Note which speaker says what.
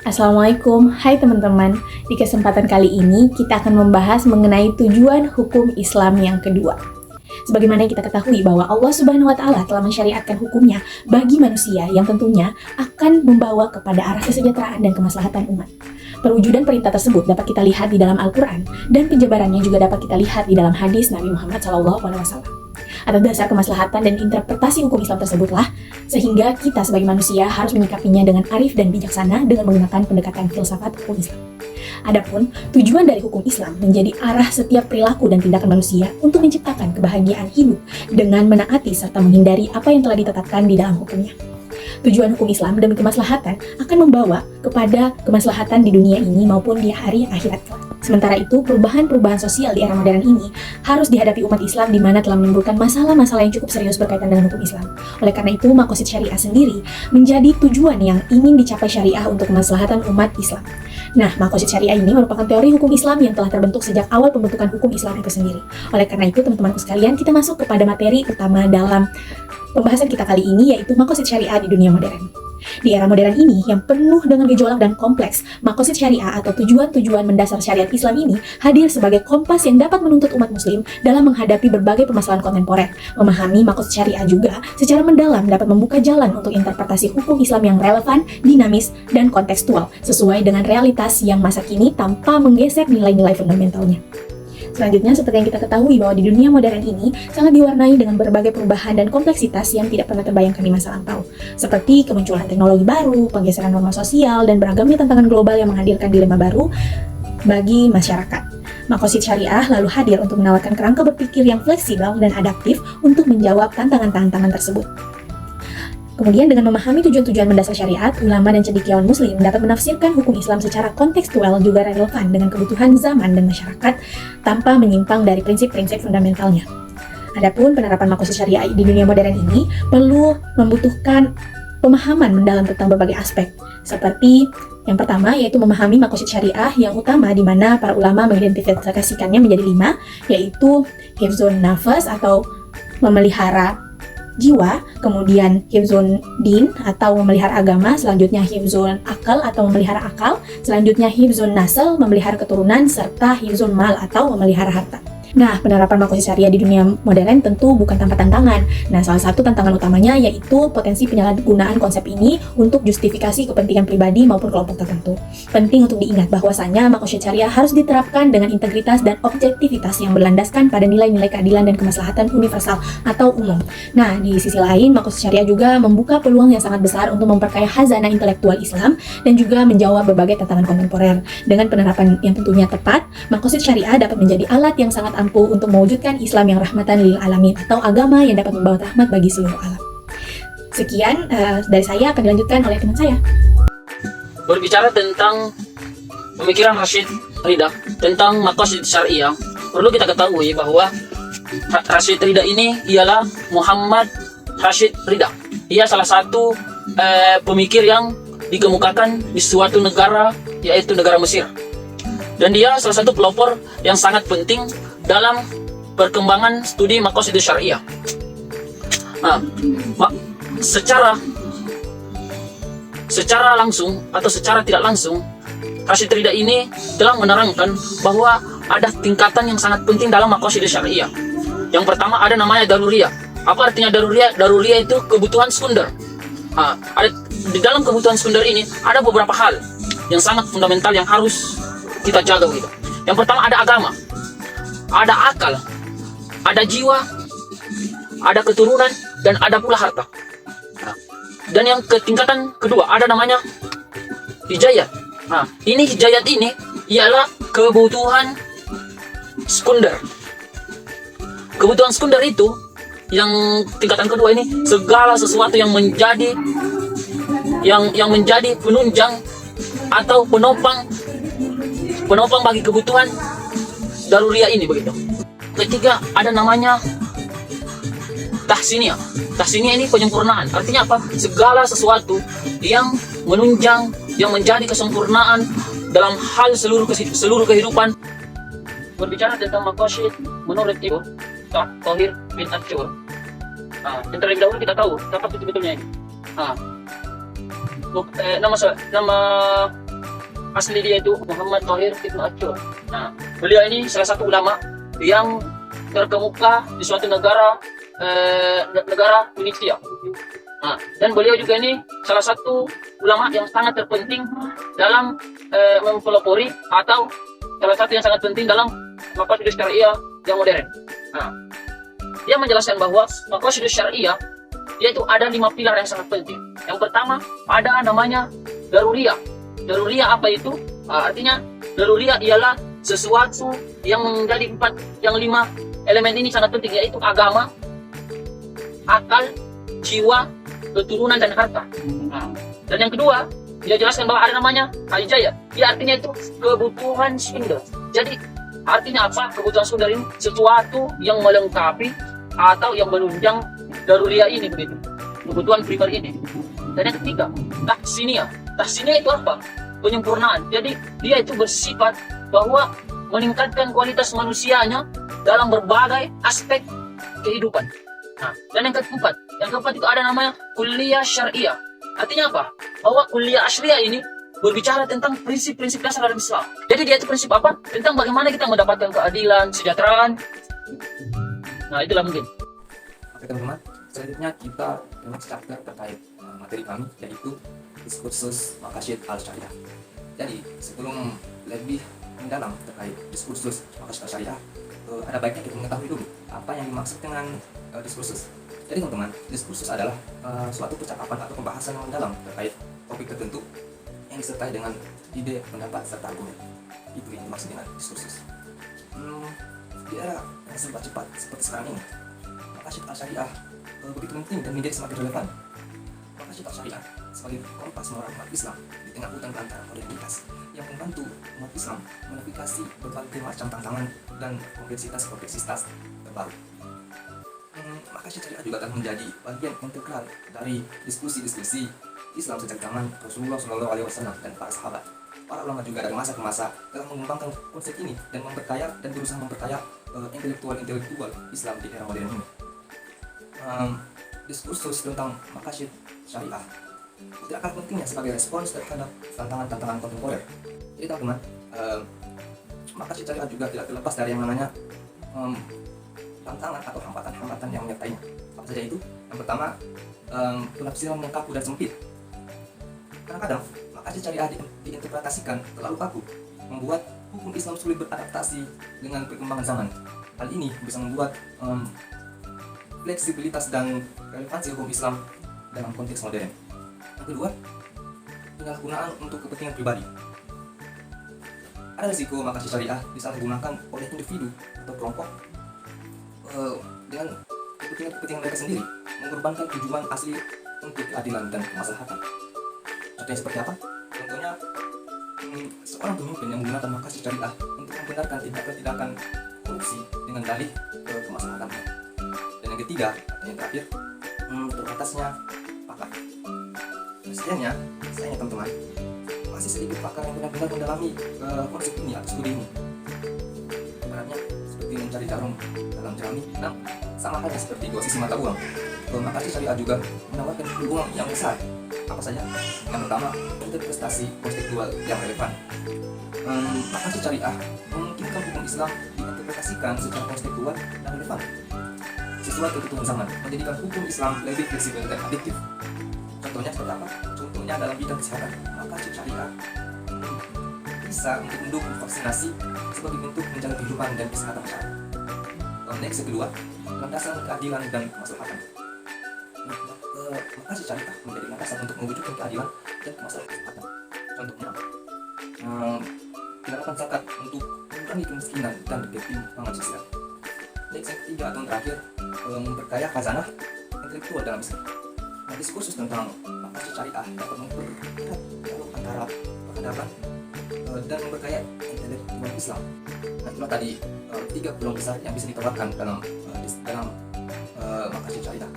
Speaker 1: Assalamualaikum, hai teman-teman. Di kesempatan kali ini kita akan membahas mengenai tujuan hukum Islam yang kedua. Sebagaimana yang kita ketahui bahwa Allah Subhanahu wa Ta'ala telah mensyariatkan hukumnya bagi manusia yang tentunya akan membawa kepada arah kesejahteraan dan kemaslahatan umat. Perwujudan perintah tersebut dapat kita lihat di dalam Al-Quran dan penjabarannya juga dapat kita lihat di dalam hadis Nabi Muhammad SAW. Atas dasar kemaslahatan dan interpretasi hukum Islam tersebutlah, sehingga kita sebagai manusia harus menyikapinya dengan arif dan bijaksana dengan menggunakan pendekatan filsafat hukum Islam. Adapun tujuan dari hukum Islam menjadi arah setiap perilaku dan tindakan manusia untuk menciptakan kebahagiaan hidup dengan menaati serta menghindari apa yang telah ditetapkan di dalam hukumnya. Tujuan hukum Islam demi kemaslahatan akan membawa kepada kemaslahatan di dunia ini maupun di hari akhirat kelak. Sementara itu, perubahan-perubahan sosial di era modern ini harus dihadapi umat Islam di mana telah menimbulkan masalah-masalah yang cukup serius berkaitan dengan hukum Islam. Oleh karena itu, maqasid syariah sendiri menjadi tujuan yang ingin dicapai syariah untuk kemaslahatan umat Islam. Nah, maqasid syariah ini merupakan teori hukum Islam yang telah terbentuk sejak awal pembentukan hukum Islam itu sendiri. Oleh karena itu, teman-temanku sekalian, kita masuk kepada materi utama dalam pembahasan kita kali ini, yaitu maqasid syariah di dunia modern. Di era modern ini yang penuh dengan gejolak dan kompleks, maqasid syariah atau tujuan-tujuan mendasar syariat Islam ini hadir sebagai kompas yang dapat menuntut umat muslim dalam menghadapi berbagai permasalahan kontemporer. Memahami maqasid syariah juga secara mendalam dapat membuka jalan untuk interpretasi hukum Islam yang relevan, dinamis, dan kontekstual sesuai dengan realitas yang masa kini tanpa menggeser nilai-nilai fundamentalnya. Selanjutnya, seperti yang kita ketahui bahwa di dunia modern ini sangat diwarnai dengan berbagai perubahan dan kompleksitas yang tidak pernah terbayangkan di masa lampau. Seperti kemunculan teknologi baru, penggeseran norma sosial, dan beragamnya tantangan global yang menghadirkan dilema baru bagi masyarakat. Maqasid syariah lalu hadir untuk menawarkan kerangka berpikir yang fleksibel dan adaptif untuk menjawab tantangan-tantangan tersebut. Kemudian dengan memahami tujuan-tujuan mendasar syariat, ulama dan cendekiawan muslim dapat menafsirkan hukum Islam secara kontekstual juga relevan dengan kebutuhan zaman dan masyarakat tanpa menyimpang dari prinsip-prinsip fundamentalnya. Adapun penerapan maqasid syariah di dunia modern ini perlu membutuhkan pemahaman mendalam tentang berbagai aspek, seperti yang pertama yaitu memahami maqasid syariah yang utama di mana para ulama mengidentifikasikannya menjadi 5, yaitu hifzun nafas atau memelihara jiwa, kemudian hifzun din atau memelihara agama, selanjutnya hifzun akal atau memelihara akal, selanjutnya hifzun nasl memelihara keturunan, serta hifzun mal atau memelihara harta. Nah, penerapan maqasid syariah di dunia modern tentu bukan tanpa tantangan. Nah, salah satu tantangan utamanya yaitu potensi penyalahgunaan konsep ini untuk justifikasi kepentingan pribadi maupun kelompok tertentu. Penting untuk diingat bahwasanya maqasid syariah harus diterapkan dengan integritas dan objektivitas yang berlandaskan pada nilai-nilai keadilan dan kemaslahatan universal atau umum. Nah, di sisi lain, maqasid syariah juga membuka peluang yang sangat besar untuk memperkaya khazanah intelektual Islam dan juga menjawab berbagai tantangan kontemporer. Dengan penerapan yang tentunya tepat, maqasid syariah dapat menjadi alat yang sangat ampuh untuk mewujudkan Islam yang rahmatan lil alamin atau agama yang dapat membawa rahmat bagi seluruh alam. Sekian dari saya, akan dilanjutkan oleh teman saya.
Speaker 2: Berbicara tentang pemikiran Rashid Ridha tentang maqasid syariah, perlu kita ketahui bahwa Rashid Ridha ini ialah Muhammad Rashid Ridha. Ia salah satu pemikir yang dikemukakan di suatu negara, yaitu negara Mesir. Dan dia salah satu pelopor yang sangat penting dalam perkembangan studi maqasid syariah. Nah, secara langsung atau secara tidak langsung, Rashid Ridha ini telah menerangkan bahwa ada tingkatan yang sangat penting dalam maqasid syariah. Yang pertama ada namanya daruriyah. Apa artinya daruriyah? Daruriyah itu kebutuhan sekunder. Di dalam kebutuhan sekunder ini ada beberapa hal yang sangat fundamental yang harus kita jaga gitu. Yang pertama ada agama, ada akal, ada jiwa, ada keturunan, dan ada pula harta. Dan yang tingkatan kedua ada namanya hidayat. Ini hidayat ini ialah kebutuhan sekunder. Kebutuhan sekunder itu yang tingkatan kedua ini segala sesuatu yang menjadi penunjang atau penopang bagi kebutuhan daruriyah ini begitu. Ketiga ada namanya tahsiniyah. Tahsiniyah ini penyempurnaan. Artinya apa? Segala sesuatu yang menunjang, yang menjadi kesempurnaan dalam hal seluruh kehidupan. Berbicara tentang maqasid menurut Ibu Thahir bin Ashur. Yang terlebih dahulu kita tahu apa betul-betulnya ini. Nama asli dia itu Muhammad Thahir Ibnu Asyur. Nah, beliau ini salah satu ulama yang terkemuka di suatu negara negara Tunisia. Nah, dan beliau juga ini salah satu ulama yang sangat terpenting dalam mempelopori atau salah satu yang sangat penting dalam maqasid syariah yang modern. Nah, dia menjelaskan bahwa maqasid syariah yaitu ada 5 pilar yang sangat penting. Yang pertama ada namanya daruriyah. Daruriyah apa itu? Artinya daruriyah ialah sesuatu yang menjadi 5 elemen ini sangat penting, yaitu agama, akal, jiwa, keturunan, dan harta. Nah, dan yang kedua dia jelaskan bahwa ada namanya hijayah. Dia artinya itu kebutuhan sekunder. Jadi artinya apa? Kebutuhan sekunder ini sesuatu yang melengkapi atau yang menunjang daruriyah ini, begitu, kebutuhan primer ini. Dan yang ketiga tahsiniyah. Tahsiniyah itu apa? Penyempurnaan. Jadi dia itu bersifat bahwa meningkatkan kualitas manusianya dalam berbagai aspek kehidupan. Nah, dan yang keempat itu ada namanya kuliah syariah. Artinya apa? Bahwa kuliah syariah ini berbicara tentang prinsip-prinsip dasar dalam Islam. Jadi dia itu prinsip apa? Tentang bagaimana kita mendapatkan keadilan, kesejahteraan. Nah, itulah mungkin.
Speaker 3: Oke teman-teman, selanjutnya kita memang chapter terkait materi kami, yaitu diskursus maqasid al-syariah. Jadi sebelum lebih mendalam terkait diskursus maqasid al-syariah, ada baiknya kita mengetahui dulu apa yang dimaksud dengan diskursus. Jadi teman-teman, diskursus adalah suatu percakapan atau pembahasan yang mendalam terkait topik tertentu yang disertai dengan ide, pendapat, serta argumen. Itu yang dimaksud dengan diskursus. Di era yang serba cepat seperti sekarang ini, maqasid al-syariah begitu penting dan menjadi semakin relevan. Maqasid al-syariah sebagai kompas moral umat Islam di tengah hutan belantara modernitas yang membantu umat Islam menavigasi berbagai macam tantangan dan kompleksitas terbaru. Maqasid syariah juga telah menjadi bagian integral dari diskusi-diskusi Islam sejak zaman Rasulullah SAW dan para sahabat. Para ulama juga dari masa ke masa telah mengembangkan konsep ini dan berusaha memperkaya intelektual Islam di era modern ini. Diskursus tentang maqasid syariah tidak kalah pentingnya sebagai respons terhadap tantangan-tantangan kontemporer. Jadi teman-teman, maqasid syariah juga tidak terlepas dari yang namanya tantangan atau hambatan-hambatan yang menyertainya. Apa saja itu? Yang pertama, penafsiran yang kaku dan sempit. Kadang-kadang maqasid syariah diinterpretasikan terlalu kaku, membuat hukum Islam sulit beradaptasi dengan perkembangan zaman. Hal ini bisa membuat fleksibilitas dan relevansi hukum Islam dalam konteks modern. Yang kedua, penyalahgunaan untuk kepentingan pribadi. Ada risiko maqasid syariah disalahgunakan oleh individu atau kelompok dengan kepentingan mereka sendiri, mengorbankan tujuan asli untuk keadilan dan kemaslahatan. Contohnya seperti apa? Contohnya, seorang pemimpin yang menggunakan maqasid syariah untuk membenarkan tindakan korupsi dengan dalih kemaslahatan. Dan yang ketiga, atau yang terakhir, terbatasnya pakar. Sayangnya teman-teman, masih sedikit pakar yang benar-benar mendalami konsep ini atau studi ini. Ibaratnya seperti mencari jarum dalam jerami. Nah, sama halnya seperti dua sisi mata uang. Maqasid syariah juga menawarkan peluang yang besar. Apa saja? Yang pertama, interpretasi konseptual yang relevan. Maqasid syariah memungkinkan hukum Islam diinterpretasikan secara konseptual dan relevan sesuai kebutuhan zaman, menjadikan hukum Islam lebih fleksibel dan adaptif. Contohnya seperti apa? Contohnya dalam bidang kesehatan, maqasid syariah bisa untuk mendukung vaksinasi sebagai bentuk menjaga kehidupan dan kesehatan masyarakat. Next, yang kedua, landasan keadilan dan kemaslahatan. Maqasid syariah menjadi landasan untuk mewujudkan keadilan dan kemaslahatan. Contohnya, penerapan zakat untuk mengurangi kemiskinan dan ketimpangan sosial. Next, yang ketiga atau yang terakhir, memperkaya khazanah intelektual dalam Islam. Nah, diskursus tentang maqasid syariah dapat mempererat dialog antara peradaban dan memperkaya intelektual Islam. Nah, itulah tadi 3 peluang besar yang bisa ditawarkan dalam maqasid syariah.